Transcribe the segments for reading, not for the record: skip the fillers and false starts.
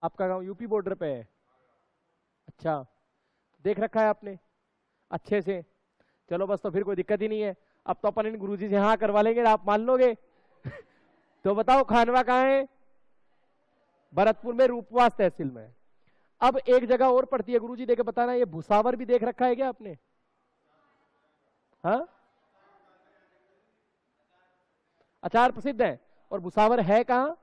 आपका गांव UP border पे है? अच्छा, देख रखा है आपने अच्छे से? चलो बस, तो फिर कोई दिक्कत ही नहीं है। अब तो अपन इन गुरुजी से हाँ करवा लेंगे, आप मान लोगे? तो बताओ खानवा कहाँ है? भरतपुर में, रूपवास तहसील में। अब एक जगह और पड़ती है गुरुजी, देखे बताना, ये भुसावर भी देख रखा है क्या आपने? हाँ, अचार प्रसिद्ध है। और भुसावर है कहाँ?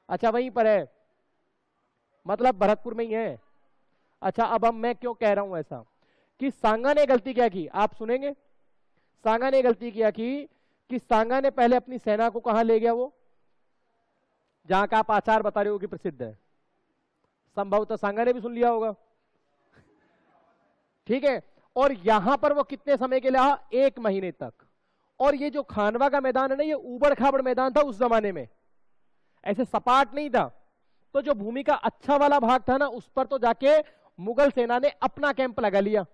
अच्छा, वहीं पर है, मतलब भरतपुर में ही है। अच्छा, अब हम, मैं क्यों कह रहा हूं ऐसा, कि सांगा ने गलती क्या की, आप सुनेंगे। सांगा ने गलती क्या की कि सांगा ने पहले अपनी सेना को कहां ले गया, वो जहां का आप आचार बता रहे हो कि प्रसिद्ध है। संभवतः सांगा ने भी सुन लिया होगा, ठीक है। और यहां पर वो कितने समय के लिए रहा? 1 महीने तक। और ये जो खानवा का मैदान है ना, ये ऊबड़ खाबड़ मैदान था उस जमाने में, ऐसे सपाट नहीं था। तो जो भूमि का अच्छा वाला भाग था ना, उस पर तो जाके मुगल सेना ने अपना कैंप लगा लिया।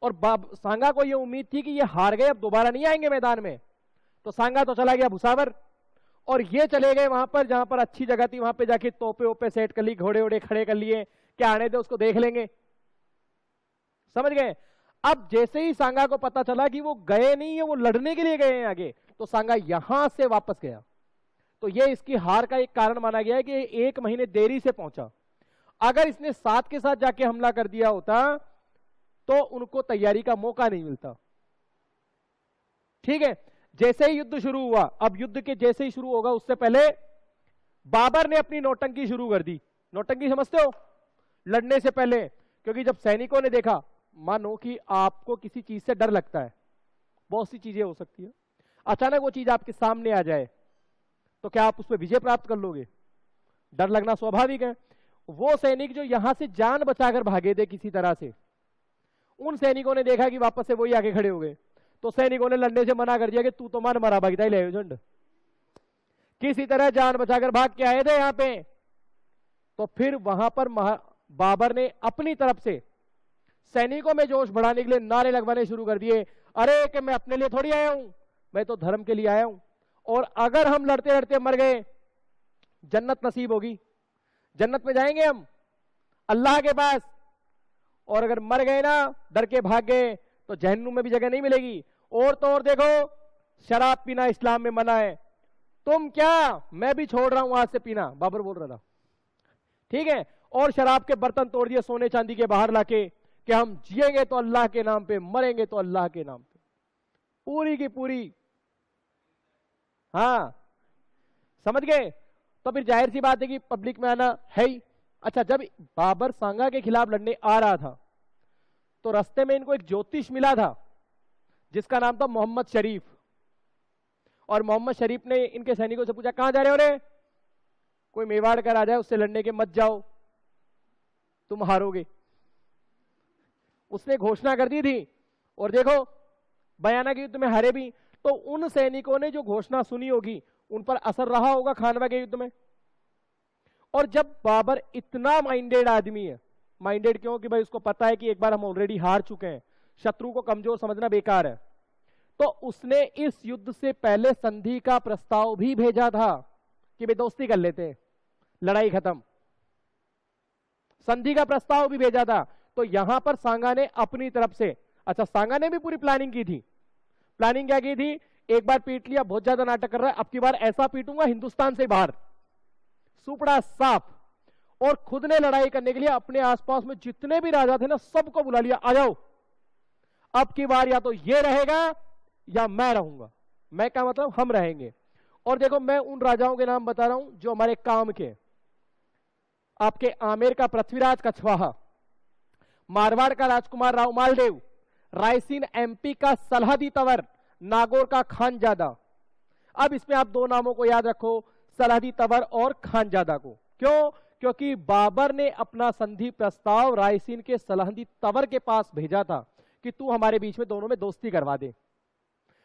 और सांगा को ये उम्मीद थी कि ये हार गए, अब दोबारा नहीं आएंगे मैदान में, तो सांगा तो चला गया भुसावर। और ये चले गए वहां पर जहां पर अच्छी जगह थी, वहां पे जाके तोपे ओपे सेट कर ली, घोड़े वोड़े खड़े कर लिए, क्या आने दे उसको देख लेंगे, समझ गए। अब जैसे ही सांगा को पता चला कि वो गए नहीं है, वो लड़ने के लिए गए हैं आगे, तो सांगा यहां से वापस गया। तो ये इसकी हार का एक कारण माना गया है कि 1 महीने देरी से पहुंचा। अगर इसने साथ के साथ जाके हमला कर दिया होता तो उनको तैयारी का मौका नहीं मिलता, ठीक है। जैसे ही युद्ध शुरू हुआ, अब युद्ध के जैसे ही शुरू होगा उससे पहले बाबर ने अपनी नौटंकी शुरू कर दी। नौटंकी समझते हो? लड़ने से पहले, क्योंकि जब सैनिकों ने देखा, मानो कि आपको किसी चीज से डर लगता है, बहुत सी चीजें हो सकती है, अचानक वो चीज आपके सामने आ जाए तो क्या आप उस पर विजय प्राप्त कर लोगे? डर लगना स्वाभाविक है। वो सैनिक जो यहां से जान बचाकर भागे थे किसी तरह से, उन सैनिकों ने देखा कि वापस से वही आके खड़े हो गए, तो सैनिकों ने लड़ने से मना कर दिया कि तू तो मान मरा भागता ही ले झंड, किसी तरह जान बचाकर भाग के आए थे यहां पे। तो फिर वहां पर बाबर ने अपनी तरफ से सैनिकों में जोश बढ़ाने के लिए नारे लगवाने शुरू कर दिए, अरे कि मैं अपने लिए थोड़ी आया हूं, मैं तो धर्म के लिए आया हूं, और अगर हम लड़ते लड़ते मर गए जन्नत नसीब होगी, जन्नत में जाएंगे हम अल्लाह के पास, और अगर मर गए ना, डर के भाग गए, तो जहन्नुम में भी जगह नहीं मिलेगी। और तो और देखो, शराब पीना इस्लाम में मना है, तुम क्या, मैं भी छोड़ रहा हूं आज से पीना, बाबर बोल रहा था, ठीक है। और शराब के बर्तन तोड़ दिए सोने चांदी के बाहर लाके, कि हम जिएंगे तो अल्लाह के नाम पे, मरेंगे तो अल्लाह के नाम पे, पूरी की पूरी। हाँ, समझ गए। तो फिर जाहिर सी बात है कि पब्लिक में आना है ही। अच्छा, जब बाबर सांगा के खिलाफ लड़ने आ रहा था, तो रास्ते में इनको एक ज्योतिष मिला था जिसका नाम था मोहम्मद शरीफ। और मोहम्मद शरीफ ने इनके सैनिकों से पूछा, कहां जा रहे हो रे? कोई मेवाड़ का राजा है, उससे लड़ने के मत जाओ, तुम हारोगे। उसने घोषणा कर दी थी, और देखो बयाना के युद्ध में हारे भी। तो उन सैनिकों ने जो घोषणा सुनी होगी, उन पर असर रहा होगा खानवा के युद्ध में। और जब बाबर इतना माइंडेड आदमी है, माइंडेड क्यों कि भाई उसको पता है कि एक बार हम ऑलरेडी हार चुके हैं, शत्रु को कमजोर समझना बेकार है, तो उसने इस युद्ध से पहले संधि का प्रस्ताव भी भेजा था कि भाई दोस्ती कर लेते हैं, लड़ाई खत्म, संधि का प्रस्ताव भी भेजा था। तो यहां पर सांगा ने अपनी तरफ से, अच्छा सांगा ने भी पूरी प्लानिंग की थी। प्लानिंग क्या की थी? एक बार पीट लिया, बहुत ज्यादा नाटक कर रहा है, अब की बार ऐसा पीटूंगा हिंदुस्तान से बाहर, सुपड़ा साफ। और खुद ने लड़ाई करने के लिए अपने आसपास में जितने भी राजा थे ना, सबको बुला लिया, आ जाओ, अब की बार या तो ये रहेगा या मैं रहूंगा। मैं क्या मतलब, हम रहेंगे। और देखो, मैं उन राजाओं के नाम बता रहा हूं जो हमारे काम के, आपके आमेर का पृथ्वीराज कछवाहा, मारवाड़ का राजकुमार राव मालदेव, रायसीन एमपी का सलहदी तंवर, नागौर का खानजादा। अब इसमें आप 2 नामों को याद रखो, सलहदी तंवर और खानजादा को। क्यों? क्योंकि बाबर ने अपना संधि प्रस्ताव रायसीन के सलहदी तंवर के पास भेजा था कि तू हमारे बीच में दोनों में दोस्ती करवा दे।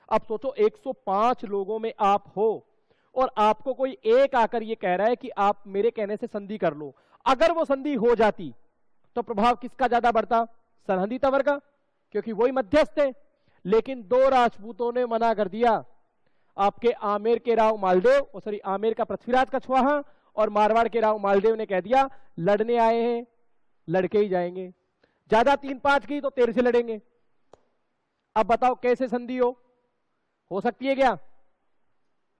अब सोचो, 105 लोगों में आप हो और आपको कोई एक आकर ये कह रहा है कि आप मेरे कहने से संधि कर लो। अगर वो संधि हो जाती तो प्रभाव किसका ज्यादा बढ़ता? सलहदी तंवर का, क्योंकि वही मध्यस्थ थे। लेकिन 2 राजपूतों ने मना कर दिया, आपके आमेर के राव मालदेव, और सॉरी आमेर का पृथ्वीराज कछवाहा और मारवाड़ के राव मालदेव ने कह दिया लड़ने आए हैं लड़के ही जाएंगे, ज्यादा 3-5 की तो तेरे से लड़ेंगे। अब बताओ कैसे संधि हो सकती है क्या?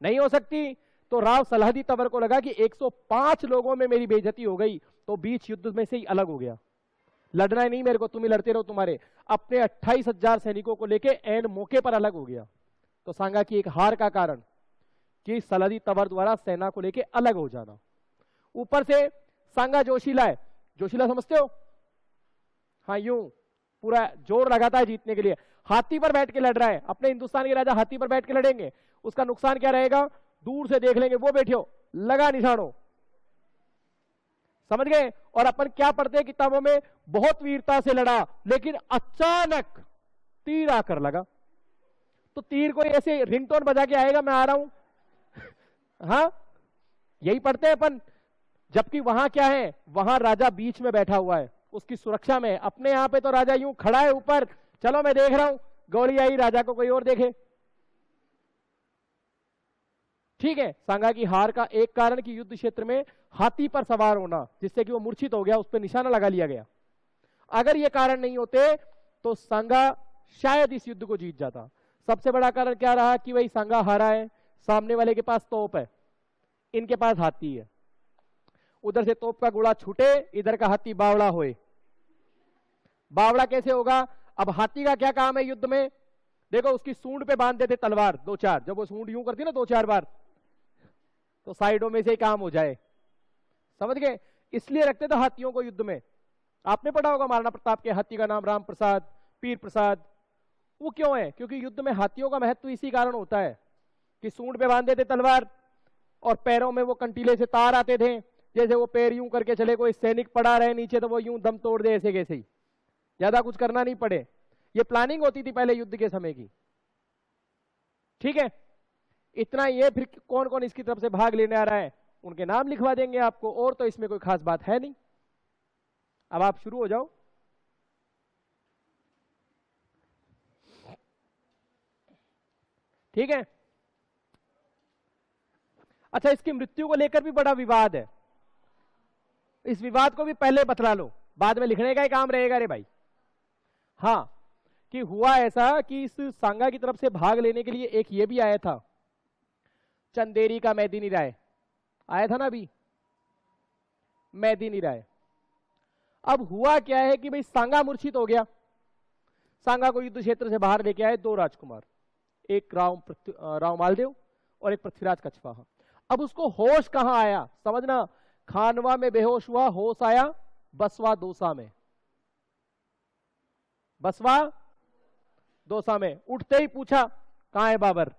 नहीं हो सकती। तो राव सलाहदी तंवर को लगा कि 105 लोगों में मेरी बेइज्जती हो गई, तो बीच युद्ध में से ही अलग हो गया, लड़ना है नहीं मेरे को, तुम ही लड़ते रहो, तुम्हारे अपने 28,000 सैनिकों को लेके एंड मौके पर अलग हो गया। तो सांगा की एक हार का कारण कि सलाहदी तंवर द्वारा सेना को लेके अलग हो जाना। ऊपर से सांगा जोशीला है, जोशीला समझते हो? हाँ, यूं पूरा जोर लगाता है जीतने के लिए, हाथी पर बैठ के लड़ रहा है। अपने हिंदुस्तान के राजा हाथी पर बैठ के लड़ेंगे, उसका नुकसान क्या रहेगा? दूर से देख लेंगे वो बैठे हो, लगा निशानो, समझ गए? और अपन क्या पढ़ते हैं किताबों में, बहुत वीरता से लड़ा लेकिन अचानक तीर आकर लगा। तो तीर कोई ऐसे रिंगटोन बजा के आएगा मैं आ रहा हूं हाँ, यही पढ़ते हैं अपन। जबकि वहां क्या है, वहां राजा बीच में बैठा हुआ है, उसकी सुरक्षा में। अपने यहां पे तो राजा यूं खड़ा है ऊपर, चलो मैं देख रहा हूं, गोली आई राजा को कोई और देखे। ठीक है, सांगा की हार का एक कारण कि युद्ध क्षेत्र में हाथी पर सवार होना, जिससे कि वो मूर्छित हो गया, उस पर निशाना लगा लिया गया। अगर ये कारण नहीं होते तो सांगा शायद इस युद्ध को जीत जाता। सबसे बड़ा कारण क्या रहा कि भाई सांगा हारा है, सामने वाले के पास तोप है, इनके पास हाथी है। उधर से तोप का गोला छूटे, इधर का हाथी बावड़ा होए। बावड़ा कैसे होगा? अब हाथी का क्या काम है युद्ध में? देखो उसकी सूंड पे बांध देते तलवार 2-4, जब वो सूंड यूं करती ना 2-4 बार, तो साइडों में से ही काम हो जाए, समझ गए? इसलिए रखते थे हाथियों को युद्ध में। आपने पढ़ा होगा महाराणा प्रताप के हाथी का नाम राम प्रसाद, पीर प्रसाद। वो क्यों है? क्योंकि युद्ध में हाथियों का महत्व इसी कारण होता है कि सूंड पे बांध देते तलवार और पैरों में वो कंटीले से तार आते थे, जैसे वो पैर यूं करके चले, कोई सैनिक पड़ा रहे नीचे तो वो यूं दम तोड़ दे, ऐसे कैसे ही, ज्यादा कुछ करना नहीं पड़े। ये प्लानिंग होती थी पहले युद्ध के समय की। ठीक है, इतना ही है। फिर कौन कौन इसकी तरफ से भाग लेने आ रहा है उनके नाम लिखवा देंगे आपको, और तो इसमें कोई खास बात है नहीं। अब आप शुरू हो जाओ। ठीक है, अच्छा इसकी मृत्यु को लेकर भी बड़ा विवाद है, इस विवाद को भी पहले बतला लो, बाद में लिखने का ही काम रहेगा रे भाई। हाँ, कि हुआ ऐसा कि इस सांगा की तरफ से भाग लेने के लिए एक ये भी आया था, चंदेरी का मेदिनी राय आया था ना अभी, मेदिनी राय। अब हुआ क्या है कि भाई सांगा मूर्छित हो गया, सांगा को युद्ध क्षेत्र से बाहर लेके आए 2 राजकुमार, एक राव मालदेव और एक पृथ्वीराज कछवाहा। अब उसको होश कहां आया समझना, खानवा में बेहोश हुआ, होश आया बसवा दोसा में। बसवा दोसा में उठते ही पूछा कहां है बाबर,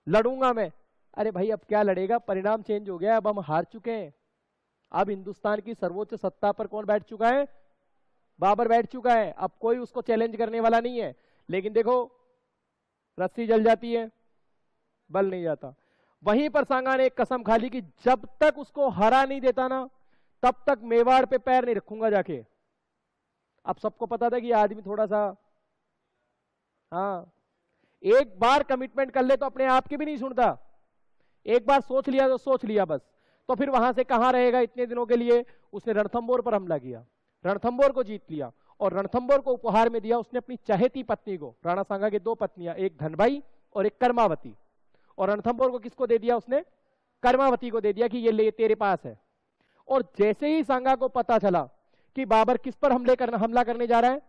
लड़ूंगा मैं। अरे भाई अब क्या लड़ेगा, परिणाम चेंज हो गया, अब हम हार चुके हैं। अब हिंदुस्तान की सर्वोच्च सत्ता पर कौन बैठ चुका है? बाबर बैठ चुका है। अब कोई उसको चैलेंज करने वाला नहीं है। लेकिन देखो रस्सी जल जाती है, बल नहीं जाता। वहीं पर सांगा ने एक कसम खा ली कि जब तक उसको हरा नहीं देता ना, तब तक मेवाड़ पे पैर नहीं रखूंगा जाके। अब सबको पता था कि ये आदमी थोड़ा सा, हाँ, एक बार कमिटमेंट कर ले तो अपने आप की भी नहीं सुनता, एक बार सोच लिया तो सोच लिया बस। तो फिर वहां से कहां रहेगा इतने दिनों के लिए? उसने रणथंबोर पर हमला किया, रणथंबोर को जीत लिया, और रणथंबोर को उपहार में दिया उसने अपनी चहेती पत्नी को। राणा सांगा के 2 पत्नियां, एक धनबाई और एक कर्मावती। और रणथंबोर को किसको दे दिया उसने? कर्मावती को दे दिया कि ये ले तेरे पास है। और जैसे ही सांगा को पता चला कि बाबर किस पर हमला करने जा रहा है,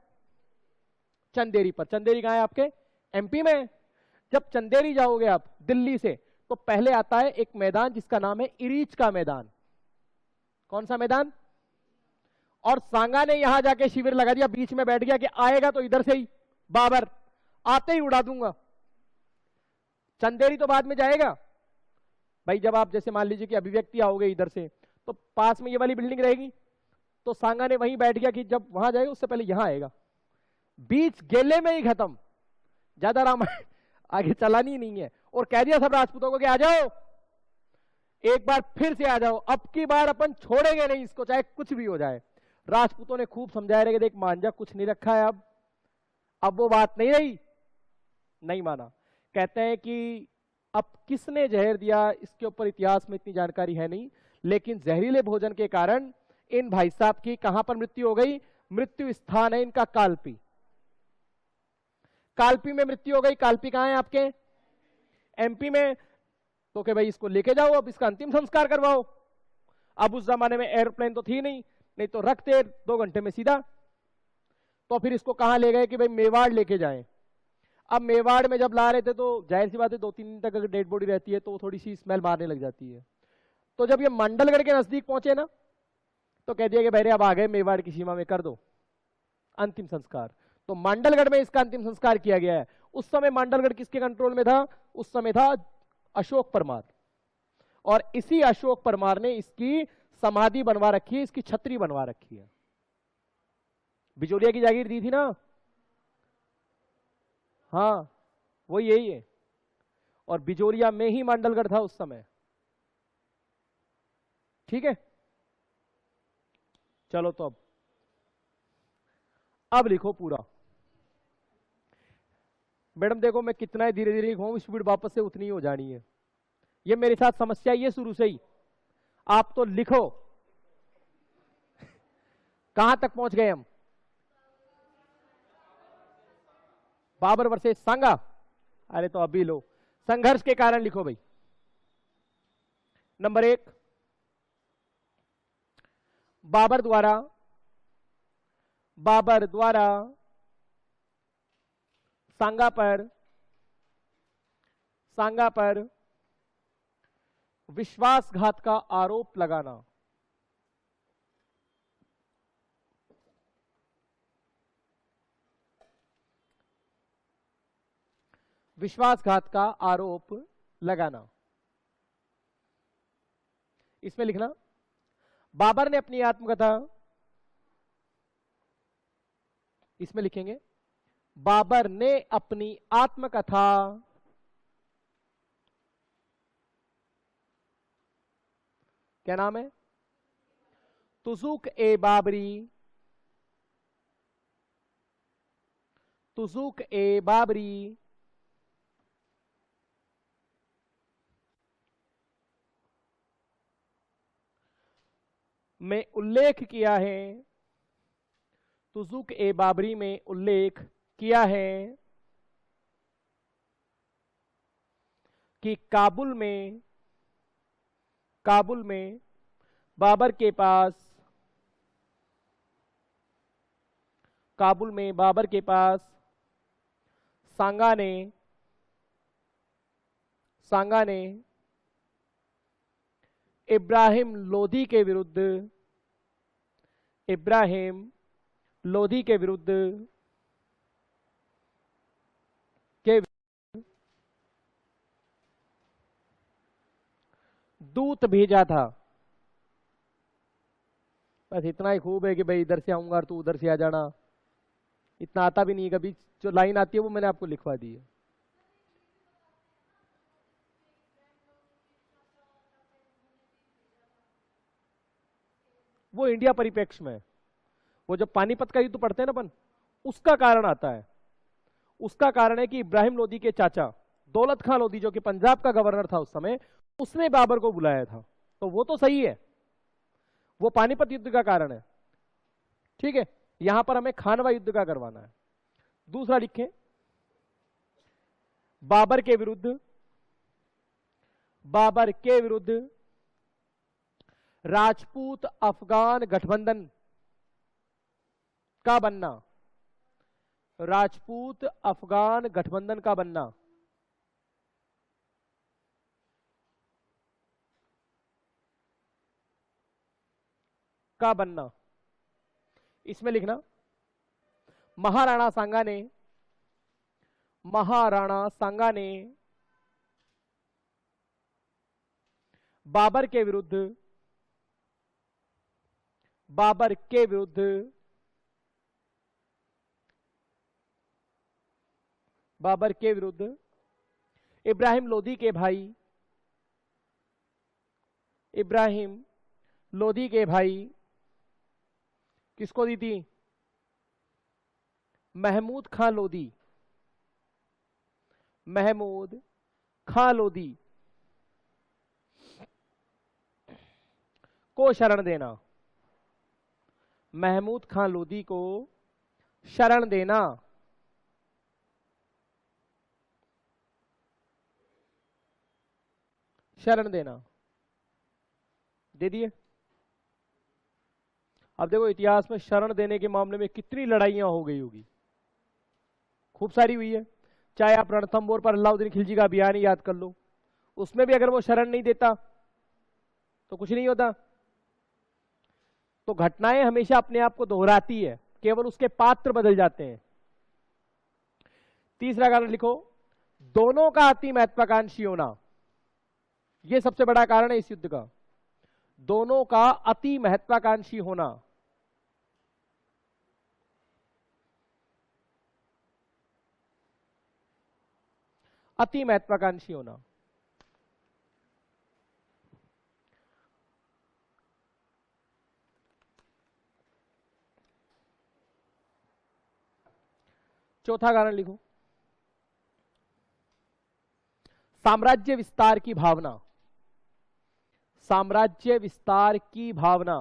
चंदेरी पर। चंदेरी कहां है आपके? एमपी में। जब चंदेरी जाओगे आप दिल्ली से, तो पहले आता है एक मैदान जिसका नाम है इरीच का मैदान। कौन सा मैदान? और सांगा ने यहां जाके शिविर लगा दिया, बीच में बैठ गया कि आएगा तो इधर से ही बाबर, आते ही उड़ा दूंगा। चंदेरी तो बाद में जाएगा भाई, जब आप जैसे मान लीजिए कि अभिव्यक्ति आओगे इधर से, तो पास में ये वाली बिल्डिंग रहेगी, तो सांगा ने वहीं बैठ गया कि जब वहां जाएगा उससे पहले यहां आएगा। बीच गेले में ही खत्म, ज्यादा रामायण आगे चलानी नहीं है। और कह दिया सब राजपूतों को कि आ जाओ, एक बार फिर से आ जाओ, अब की बार अपन छोड़ेंगे नहीं इसको, चाहे कुछ भी हो जाए। राजपूतों ने खूब समझाया रहे कि देख मांझा कुछ नहीं रखा है, अब वो बात नहीं रही, नहीं माना। कहते हैं कि अब किसने जहर दिया, इसके ऊपर इतिहास में इतनी जानकारी है नहीं, लेकिन जहरीले भोजन के कारण इन भाई साहब की कहां पर मृत्यु हो गई? मृत्यु स्थान है इनका कालपी। कालपी में मृत्यु हो गई। कालपी कहां है आपके? एमपी में। तो कि भाई इसको लेके जाओ, अब इसका अंतिम संस्कार करवाओ। अब उस जमाने में एयरप्लेन तो थी नहीं, नहीं तो रखते 2 घंटे में सीधा। तो फिर इसको कहां ले गए कि भाई मेवाड़ लेके जाएं। अब मेवाड़ में जब ला रहे थे तो जाहिर सी बात है 2-3 दिन तक अगर डेड बॉडी रहती है तो थोड़ी सी स्मेल मारने लग जाती है। तो जब ये मंडलगढ़ के नजदीक पहुंचे ना, तो कह दिया कि भाई अब आ गए मेवाड़ की सीमा में, कर दो अंतिम संस्कार। तो मंडलगढ़ में इसका अंतिम संस्कार किया गया है। उस समय मंडलगढ़ किसके कंट्रोल में था? उस समय था अशोक परमार। और इसी अशोक परमार ने इसकी समाधि बनवा रखी है, इसकी छतरी बनवा रखी है। बिचौलिया की जागीर दी थी ना, हाँ वो यही है। और बिजोरिया में ही मंडलगढ़ था उस समय। ठीक है, चलो तो अब लिखो पूरा। मैडम देखो मैं कितना ही धीरे धीरे लिखूं, स्पीड वापस से उतनी ही हो जानी है। ये मेरे साथ समस्या ये शुरू से ही। आप तो लिखो। कहां तक पहुंच गए हम? बाबर वर्सेस सांगा। अरे तो अभी लो, संघर्ष के कारण लिखो भाई। नंबर 1, बाबर द्वारा सांगा पर विश्वासघात का आरोप लगाना। विश्वासघात का आरोप लगाना। इसमें लिखना, बाबर ने अपनी आत्मकथा, इसमें लिखेंगे बाबर ने अपनी आत्मकथा क्या नाम है? तुज़ुक ए बाबरी में उल्लेख किया है। तुज़ुक ए बाबरी में उल्लेख किया है कि काबुल में बाबर के पास सांगा ने इब्राहिम लोधी के विरुद्ध दूत भेजा था। बस इतना ही खूब है कि भाई इधर से आऊंगा और तू उधर से आ जाना। इतना आता भी नहीं है, कभी जो लाइन आती है वो मैंने आपको लिखवा दी है। वो इंडिया परिप्रेक्ष्य में, वो जब पानीपत का युद्ध पढ़ते हैं ना अपन, उसका कारण आता है। उसका कारण है कि इब्राहिम लोधी के चाचा दौलत खां लोधी, जो कि पंजाब का गवर्नर था उस समय, उसने बाबर को बुलाया था। तो वो तो सही है, वो पानीपत युद्ध का कारण है। ठीक है, यहां पर हमें खानवा युद्ध का करवाना है। दूसरा लिखें, बाबर के विरुद्ध राजपूत अफगान गठबंधन का बनना। राजपूत अफगान गठबंधन का बनना। इसमें लिखना, महाराणा सांगा ने बाबर के विरुद्ध इब्राहिम लोधी के भाई किसको दी थी? महमूद खां लोधी महमूद खां लोदी को शरण देना, महमूद खां लोदी को शरण देना। शरण देना दे दिए। अब देखो इतिहास में शरण देने के मामले में कितनी लड़ाइयां हो गई होगी, खूब सारी हुई है। चाहे आप रणथंभौर पर अलाउद्दीन खिलजी का अभियान ही याद कर लो, उसमें भी अगर वो शरण नहीं देता तो कुछ नहीं होता। तो घटनाएं हमेशा अपने आप को दोहराती है, केवल उसके पात्र बदल जाते हैं। तीसरा कारण लिखो, दोनों का अति महत्वाकांक्षी होना। यह सबसे बड़ा कारण है इस युद्ध का, दोनों का अति महत्वाकांक्षी होना। अति महत्वाकांक्षी होना। चौथा कारण लिखो, साम्राज्य विस्तार की भावना। साम्राज्य विस्तार की भावना।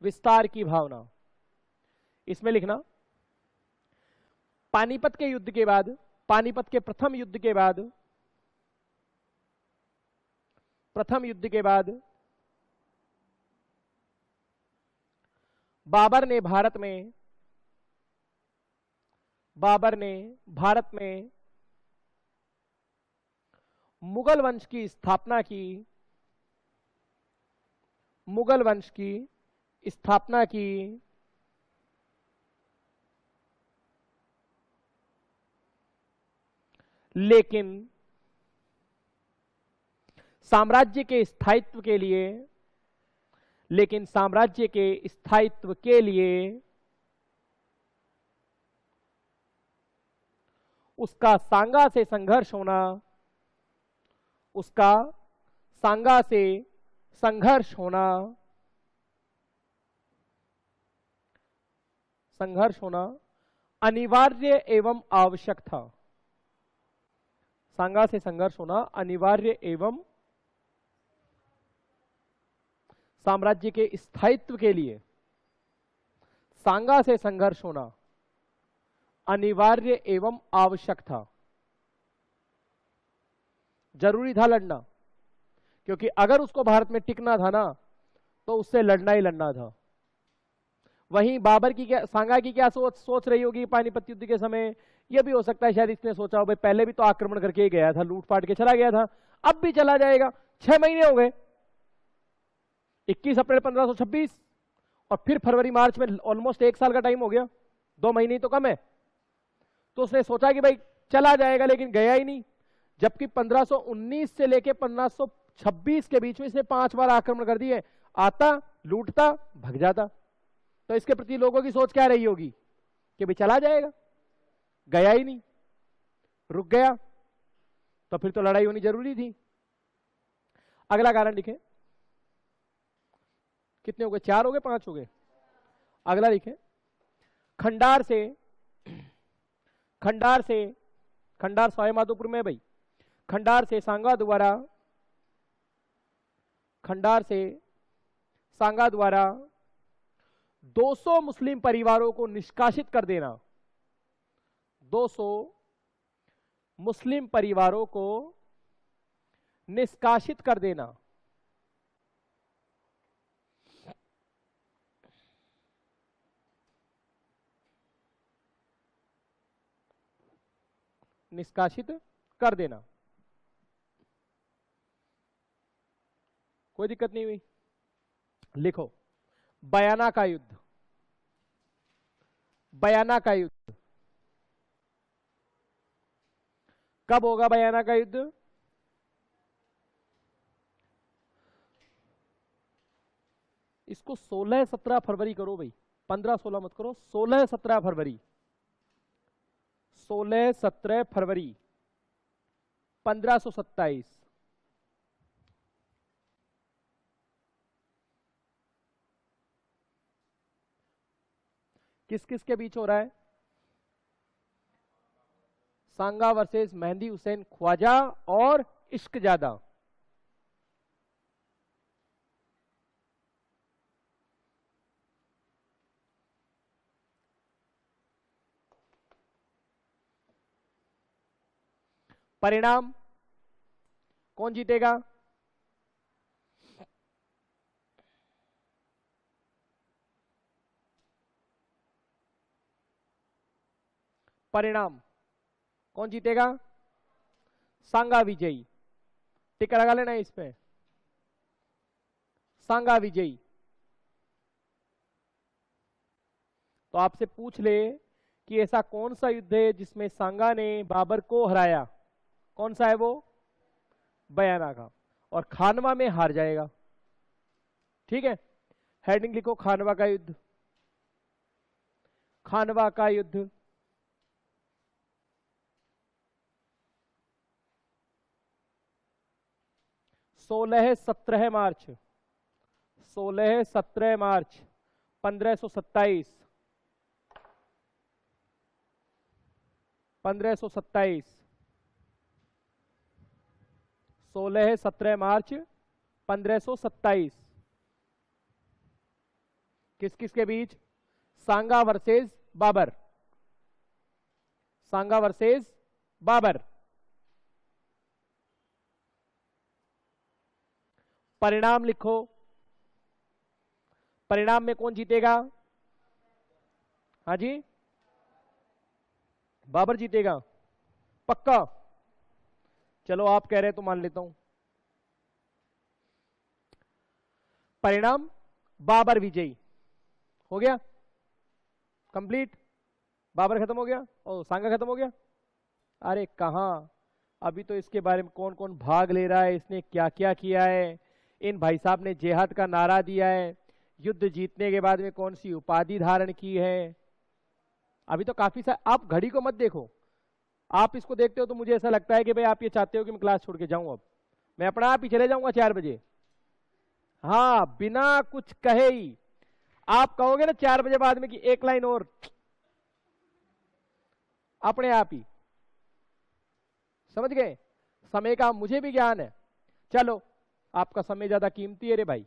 विस्तार की भावना इसमें लिखना, पानीपत के युद्ध के बाद, पानीपत के प्रथम युद्ध के बाद, प्रथम युद्ध के बाद बाबर ने भारत में मुगल वंश की स्थापना की। मुगल वंश की स्थापना की। लेकिन साम्राज्य के स्थायित्व के लिए, लेकिन साम्राज्य के स्थायित्व के लिए उसका सांगा से संघर्ष होना, उसका सांगा से संघर्ष होना, संघर्ष होना अनिवार्य एवं आवश्यक था। सांगा से संघर्ष होना अनिवार्य एवं, साम्राज्य के स्थायित्व के लिए सांगा से संघर्ष होना अनिवार्य एवं आवश्यक था। जरूरी था लड़ना, क्योंकि अगर उसको भारत में टिकना था ना तो उससे लड़ना ही लड़ना था। वहीं बाबर की क्या, सांगा की क्या सोच रही होगी पानीपत युद्ध के समय? यह भी हो सकता है शायद इसने सोचा हो भाई पहले भी तो आक्रमण करके ही गया था, लूटपाट के चला गया था, अब भी चला जाएगा। 6 महीने हो गए, 21 अप्रैल 1526 और फिर फरवरी मार्च में ऑलमोस्ट 1 साल का टाइम हो गया, 2 महीने तो कम है। तो उसने सोचा कि भाई चला जाएगा, लेकिन गया ही नहीं। जबकि 1519 से लेके 1526 के बीच में इसने 5 बार आक्रमण कर दिए। आता, लूटता, भग जाता। तो इसके प्रति लोगों की सोच क्या रही होगी कि भाई चला जाएगा, गया ही नहीं, रुक गया, तो फिर तो लड़ाई होनी जरूरी थी। अगला कारण लिखें, कितने हो गए? 4 हो गए, 5 हो गए। अगला लिखें, खंडार सवाई माधोपुर में भाई, खंडार से सांगा द्वारा 200 मुस्लिम परिवारों को निष्कासित कर देना। 200 मुस्लिम परिवारों को निष्कासित कर देना। निष्कासित कर देना। कोई दिक्कत नहीं हुई। लिखो, बयाना का युद्ध। बयाना का युद्ध कब होगा? बयाना का युद्ध इसको 16-17 फरवरी करो भाई, 15-16 मत करो, 16-17 फरवरी। 16-17 फरवरी 1527। किस किस के बीच हो रहा है? सांगा वर्सेस मेहंदी हुसैन ख्वाजा और इश्क ज्यादा। परिणाम कौन जीतेगा? परिणाम कौन जीतेगा? सांगा विजयी। टिक्का लगा लेना इस पे, सांगा विजयी। तो आपसे पूछ ले कि ऐसा कौन सा युद्ध है जिसमें सांगा ने बाबर को हराया, कौन सा है वो? बयाना का। और खानवा में हार जाएगा। ठीक है, हेडिंग लिखो खानवा का युद्ध। खानवा का युद्ध 16-17 मार्च 16-17 मार्च 1527 16-17 मार्च 1527 किस किस के बीच? सांगा वर्सेस बाबर। सांगा वर्सेस बाबर। परिणाम लिखो। परिणाम में कौन जीतेगा? हाँ जी, बाबर जीतेगा पक्का? चलो आप कह रहे हैं तो मान लेता हूं। परिणाम बाबर विजयी हो गया, कंप्लीट। बाबर खत्म हो गया और सांगा खत्म हो गया। अरे कहां, अभी तो इसके बारे में कौन कौन भाग ले रहा है, इसने क्या क्या किया है, इन भाई साहब ने जिहाद का नारा दिया है, युद्ध जीतने के बाद में कौन सी उपाधि धारण की है। अभी तो काफी आप घड़ी को मत देखो, आप इसको देखते हो तो मुझे ऐसा लगता है कि भाई आप ये चाहते हो कि मैं क्लास छोड़ के जाऊं, अब मैं अपना आप ही चले जाऊंगा 4 बजे। हाँ, बिना कुछ कहे ही आप कहोगे ना 4 बजे बाद में कि एक लाइन और, अपने आप ही समझ गए। समय का मुझे भी ज्ञान है। चलो, आपका समय ज्यादा कीमती है रे भाई।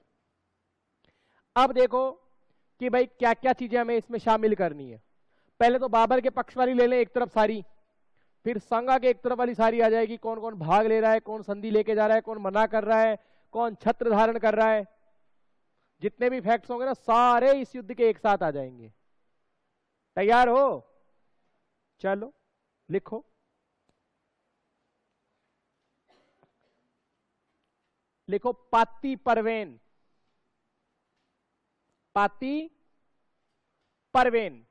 अब देखो कि भाई क्या क्या चीजें हमें इसमें शामिल करनी है। पहले तो बाबर के पक्ष वाली ले लें एक तरफ सारी, फिर सांगा के एक तरफ वाली सारी आ जाएगी, कौन कौन भाग ले रहा है, कौन संधि लेके जा रहा है, कौन मना कर रहा है, कौन छत्र धारण कर रहा है। जितने भी फैक्ट्स होंगे ना सारे इस युद्ध के एक साथ आ जाएंगे। तैयार हो? चलो लिखो। लिखो पाती परवेन। पाती परवेन।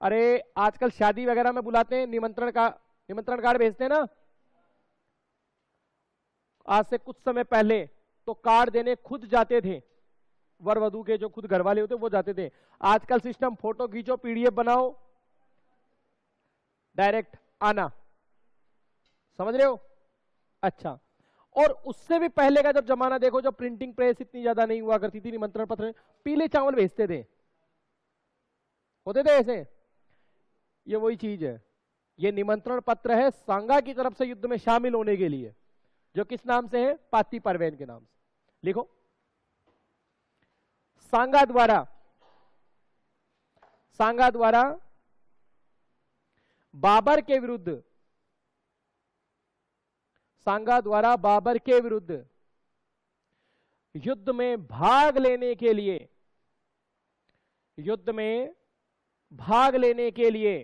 अरे आजकल शादी वगैरह में बुलाते हैं, निमंत्रण कार्ड भेजते हैं ना। आज से कुछ समय पहले तो कार्ड देने खुद जाते थे, वर वधू के जो खुद घर वाले होते वो जाते थे। आजकल सिस्टम फोटो खींचो, पीडीएफ बनाओ, डायरेक्ट आना। समझ रहे हो? अच्छा, और उससे भी पहले का जब जमाना देखो, जब प्रिंटिंग प्रेस इतनी ज्यादा नहीं हुआ करती थी, निमंत्रण पत्र पीले चावल भेजते थे, होते थे ऐसे। ये वही चीज है, ये निमंत्रण पत्र है सांगा की तरफ से युद्ध में शामिल होने के लिए, जो किस नाम से है? पाती परवेन के नाम से। लिखो, सांगा द्वारा बाबर के विरुद्ध, सांगा द्वारा बाबर के विरुद्ध युद्ध में भाग लेने के लिए, युद्ध में भाग लेने के लिए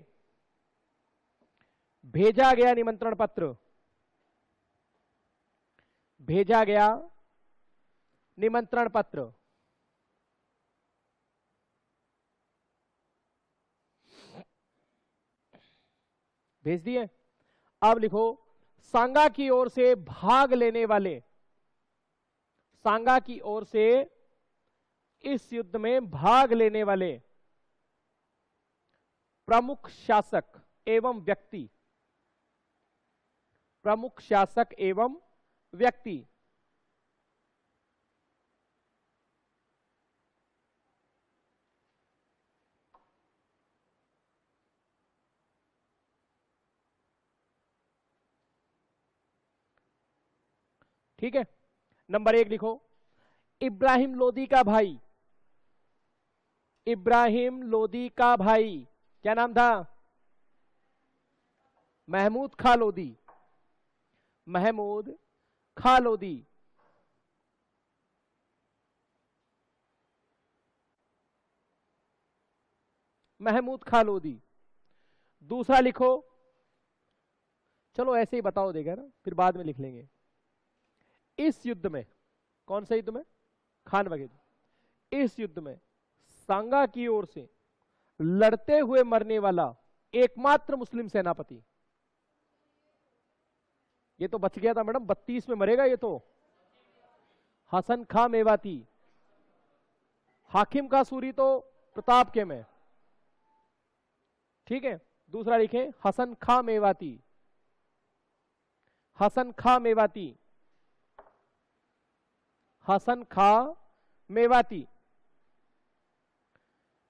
भेजा गया निमंत्रण पत्र, भेजा गया निमंत्रण पत्र। भेज दिए। अब लिखो, सांगा की ओर से भाग लेने वाले, सांगा की ओर से इस युद्ध में भाग लेने वाले प्रमुख शासक एवं व्यक्ति, प्रमुख शासक एवं व्यक्ति ठीक है। नंबर 1 लिखो, इब्राहिम लोदी का भाई, इब्राहिम लोदी का भाई क्या नाम था? महमूद खां लोदी, महमूद खां लोदी। महमूद खां लोदी। दूसरा लिखो, चलो ऐसे ही बताओ देगा ना, फिर बाद में लिख लेंगे। इस युद्ध में, कौन सा युद्ध में? खान वगैरह। इस युद्ध में सांगा की ओर से लड़ते हुए मरने वाला एकमात्र मुस्लिम सेनापति। ये तो बच गया था मैडम, 32 में मरेगा ये तो। हसन खां मेवाती। हाकिम का सूरी तो प्रताप के में, ठीक है। दूसरा लिखें, हसन खां मेवाती, हसन खां मेवाती, हसन खां मेवाती।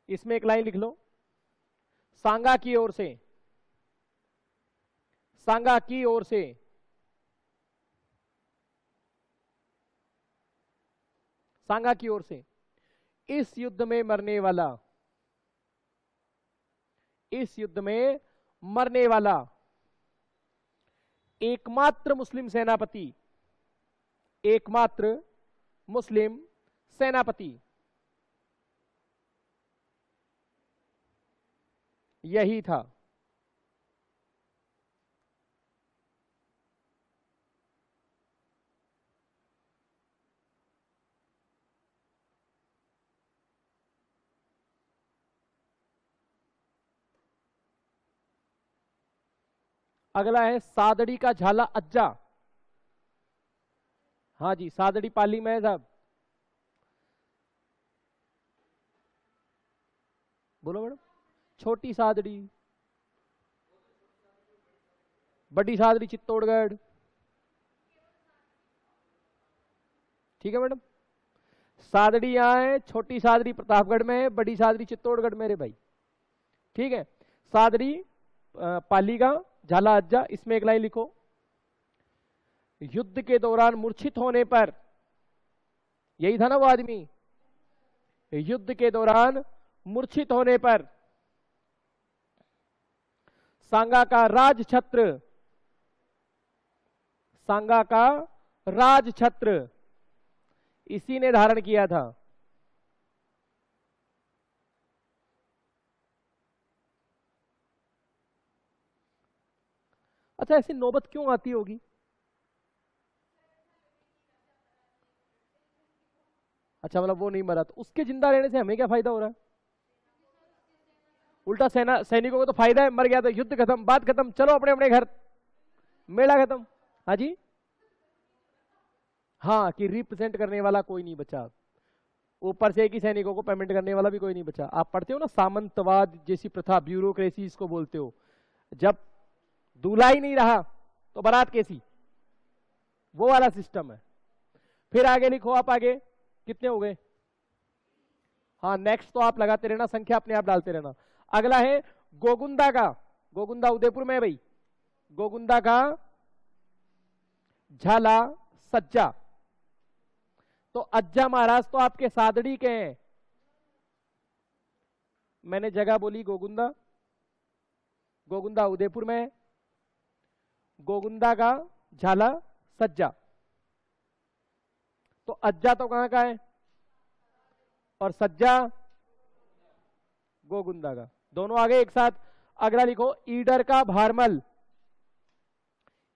इसमें एक लाइन लिख लो, सांगा की ओर से, सांगा की ओर से सांगा की ओर से इस युद्ध में मरने वाला, इस युद्ध में मरने वाला एकमात्र मुस्लिम सेनापति, एकमात्र मुस्लिम सेनापति यही था। अगला है सादड़ी का झाला अज्जा। हाँ जी, सादड़ी पाली में है साहब, बोलो मैडम। छोटी सादड़ी, बड़ी सादड़ी चित्तौड़गढ़, ठीक है मैडम। सादड़ी यहां है, छोटी सादड़ी प्रतापगढ़ में है, बड़ी सादड़ी चित्तौड़गढ़ मेरे भाई, ठीक है। सादड़ी पाली का झाला अज्जा। इसमें एक लाइन लिखो, युद्ध के दौरान मूर्छित होने पर, यही था ना वो आदमी, युद्ध के दौरान मूर्छित होने पर सांगा का राज छत्र, सांगा का राज छत्र इसी ने धारण किया था। अच्छा, ऐसी नौबत क्यों आती होगी? अच्छा, मतलब वो नहीं मरा तो उसके जिंदा रहने से हमें क्या फायदा हो रहा है? उल्टा सेना सैनिकों को तो फायदा है, मर गया तो युद्ध खत्म, बात खत्म, चलो अपने अपने घर, मेला खत्म। हाँ जी, हाँ, कि रिप्रेजेंट करने वाला कोई नहीं बचा, ऊपर से कि सैनिकों को पेमेंट करने वाला भी कोई नहीं बचा। आप पढ़ते हो ना सामंतवाद जैसी प्रथा, ब्यूरोक्रेसी इसको बोलते हो, जब दूल्हा ही नहीं रहा तो बारात कैसी, वो वाला सिस्टम है। फिर आगे लिखो आप, आगे कितने हो गए? हाँ, नेक्स्ट तो आप लगाते रहना, संख्या अपने आप डालते रहना। अगला है गोगुंदा का, गोगुंदा उदयपुर में है भाई, गोगुंदा का झाला सज्जा। तो अज्जा महाराज तो आपके सादड़ी के हैं, मैंने जगह बोली गोगुंदा, गोगुंदा उदयपुर में है, गोगुंदा का झाला सज्जा। तो अज्जा तो कहां का है और सज्जा गोगुंदा का, दोनों आगे एक साथ। अगला लिखो, ईडर का भारमल,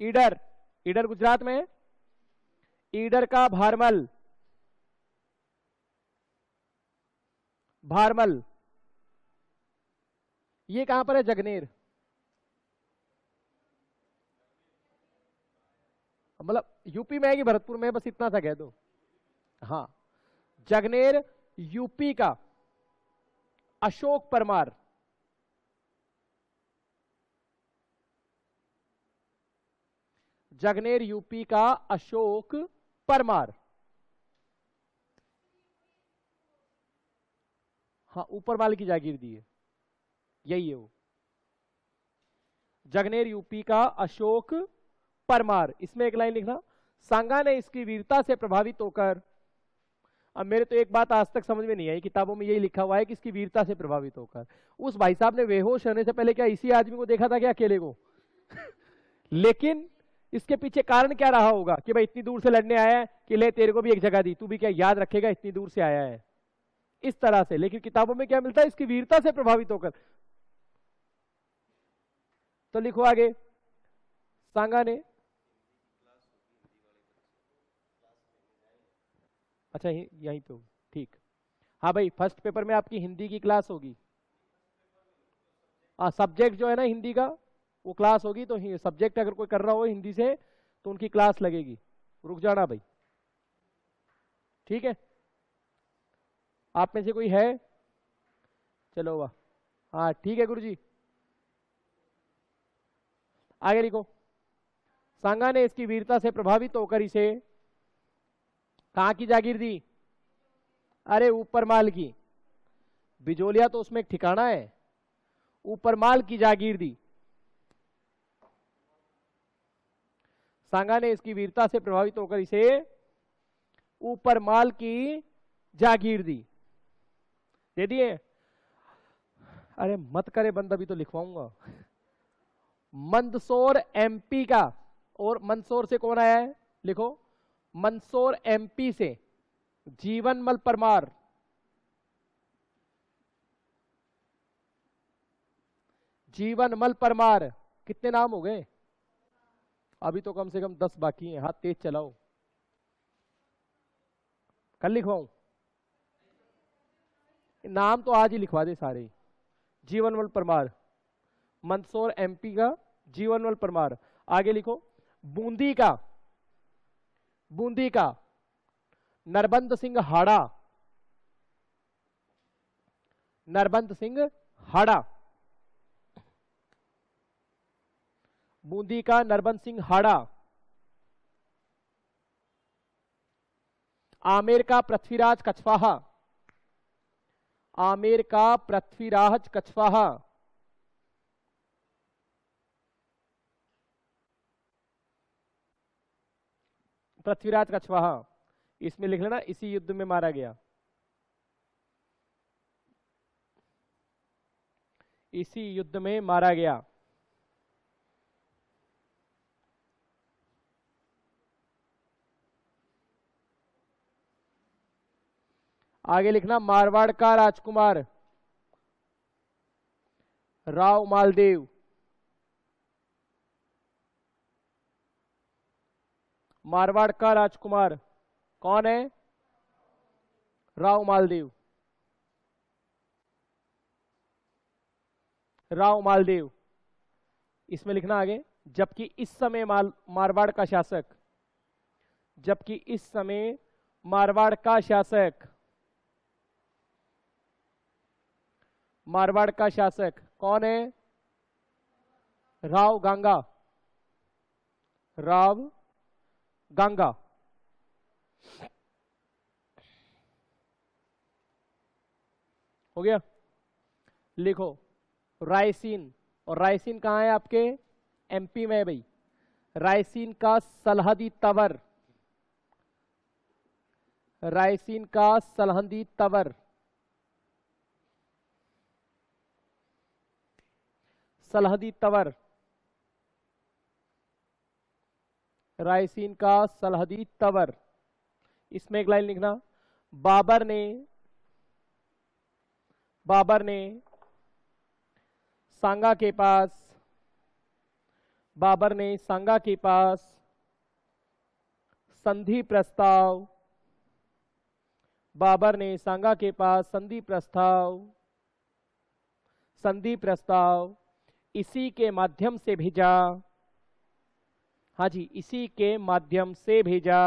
ईडर, ईडर गुजरात में है, ईडर का भारमल, भारमल ये कहां पर है? जगनेर, मतलब यूपी में है कि भरतपुर में है, बस इतना सा कह दो। हाँ, जगनेर यूपी का अशोक परमार, जगनेर यूपी का अशोक परमार। हाँ, ऊपर वाले की जागीर दी है, यही है वो, जगनेर यूपी का अशोक परमार। इसमें एक लाइन लिखना, सांगा ने इसकी वीरता से प्रभावित होकर, अब मेरे तो एक बात आज तक समझ में नहीं आई, किताबों में यही लिखा हुआ है कि इसकी वीरता से प्रभावित होकर। उस भाई साहब ने बेहोश होने से पहले क्या इसी आदमी को देखा था क्या अकेले को? लेकिन इसके पीछे कारण क्या रहा होगा कि भाई इतनी दूर से लड़ने आया है कि ले तेरे को भी एक जगह दी, तू भी क्या याद रखेगा, इतनी दूर से आया है, इस तरह से। लेकिन किताबों में क्या मिलता है? इसकी वीरता से प्रभावित होकर। तो लिखो आगे, सांगा ने, अच्छा यहीं पे होगी, ठीक। हाँ भाई, फर्स्ट पेपर में आपकी हिंदी की क्लास होगी। हाँ, सब्जेक्ट जो है ना हिंदी का, वो क्लास होगी। तो सब्जेक्ट अगर कोई कर रहा हो हिंदी से तो उनकी क्लास लगेगी, रुक जाना भाई, ठीक है। आप में से कोई है? चलो वाह, हाँ ठीक है गुरुजी। आगे लिखो, सांगा ने इसकी वीरता से प्रभावित होकर इसे कहां की जागीर दी? अरे ऊपर माल की, बिजोलिया तो उसमें एक ठिकाना है, ऊपर माल की जागीर दी। सांगा ने इसकी वीरता से प्रभावित होकर इसे ऊपर माल की जागीर दी, दे दिए। अरे मत करे बंद, अभी तो लिखवाऊंगा। मंदसौर एमपी का, और मंदसौर से कौन आया है? लिखो, मंदसौर एमपी से जीवनमल परमार, जीवनमल परमार। कितने नाम हो गए? अभी तो कम से कम 10 बाकी हैं, हाथ तेज चलाओ। कल लिखवाऊं? नाम तो आज ही लिखवा दे सारे। जीवनमल परमार, मंदसौर एमपी का जीवनमल परमार। आगे लिखो, बूंदी का, बूंदी का नरबंद सिंह हाड़ा, नरबंद सिंह हाड़ा, बूंदी का नरबंद सिंह हाड़ा। आमेर का पृथ्वीराज कछवाहा, आमेर का पृथ्वीराज कछवाहा। पृथ्वीराज कछवाहा, इसमें लिख लेना इसी युद्ध में मारा गया, इसी युद्ध में मारा गया। आगे लिखना, मारवाड़ का राजकुमार राव मालदेव, मारवाड़ का राजकुमार कौन है? राव मालदेव, राव मालदेव। इसमें लिखना आगे, जबकि इस समय मारवाड़ का शासक, जबकि इस समय मारवाड़ का शासक, मारवाड़ का शासक कौन है? राव गांगा, राव गांगा। हो गया? लिखो, रायसीन, और रायसीन कहां है आपके? एमपी में है भाई। रायसीन का सलहदी तवर, रायसीन का सलहदी तवर, सलहदी तवर, रायसीन का सलहदी तवर। इसमें एक लाइन लिखना, बाबर ने, बाबर ने सांगा के पास, बाबर ने सांगा के पास संधि प्रस्ताव, बाबर ने सांगा के पास संधि प्रस्ताव, संधि प्रस्ताव इसी के माध्यम से भेजा। हाँ जी, इसी के माध्यम से भेजा,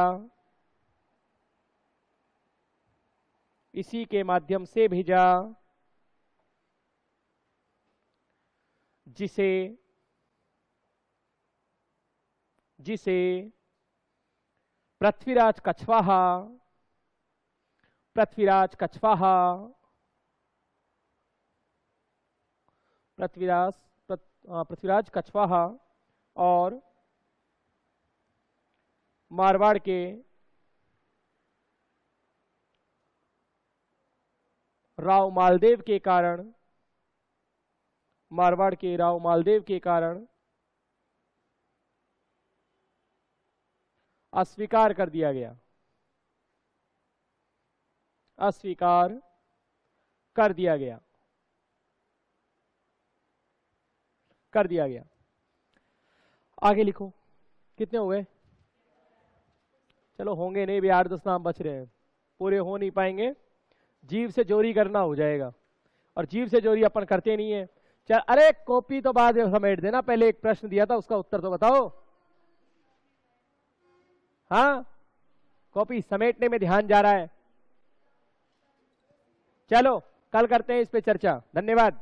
इसी के माध्यम से भेजा, जिसे, जिसे पृथ्वीराज कछवाहा, पृथ्वीराज कछवाहा, पृथ्वीराज कछवाहा और मारवाड़ के राव मालदेव के कारण, मारवाड़ के राव मालदेव के कारण अस्वीकार कर दिया गया, अस्वीकार कर दिया गया, कर दिया गया। आगे लिखो, कितने हो गए? चलो होंगे नहीं भी, 8-10 नाम बच रहे हैं, पूरे हो नहीं पाएंगे, जीव से जोरी करना हो जाएगा, और जीव से जोरी अपन करते नहीं है। चल, अरे कॉपी तो बाद में समेट देना, पहले एक प्रश्न दिया था उसका उत्तर तो बताओ। हाँ, कॉपी समेटने में ध्यान जा रहा है। चलो कल करते हैं इस पे चर्चा। धन्यवाद।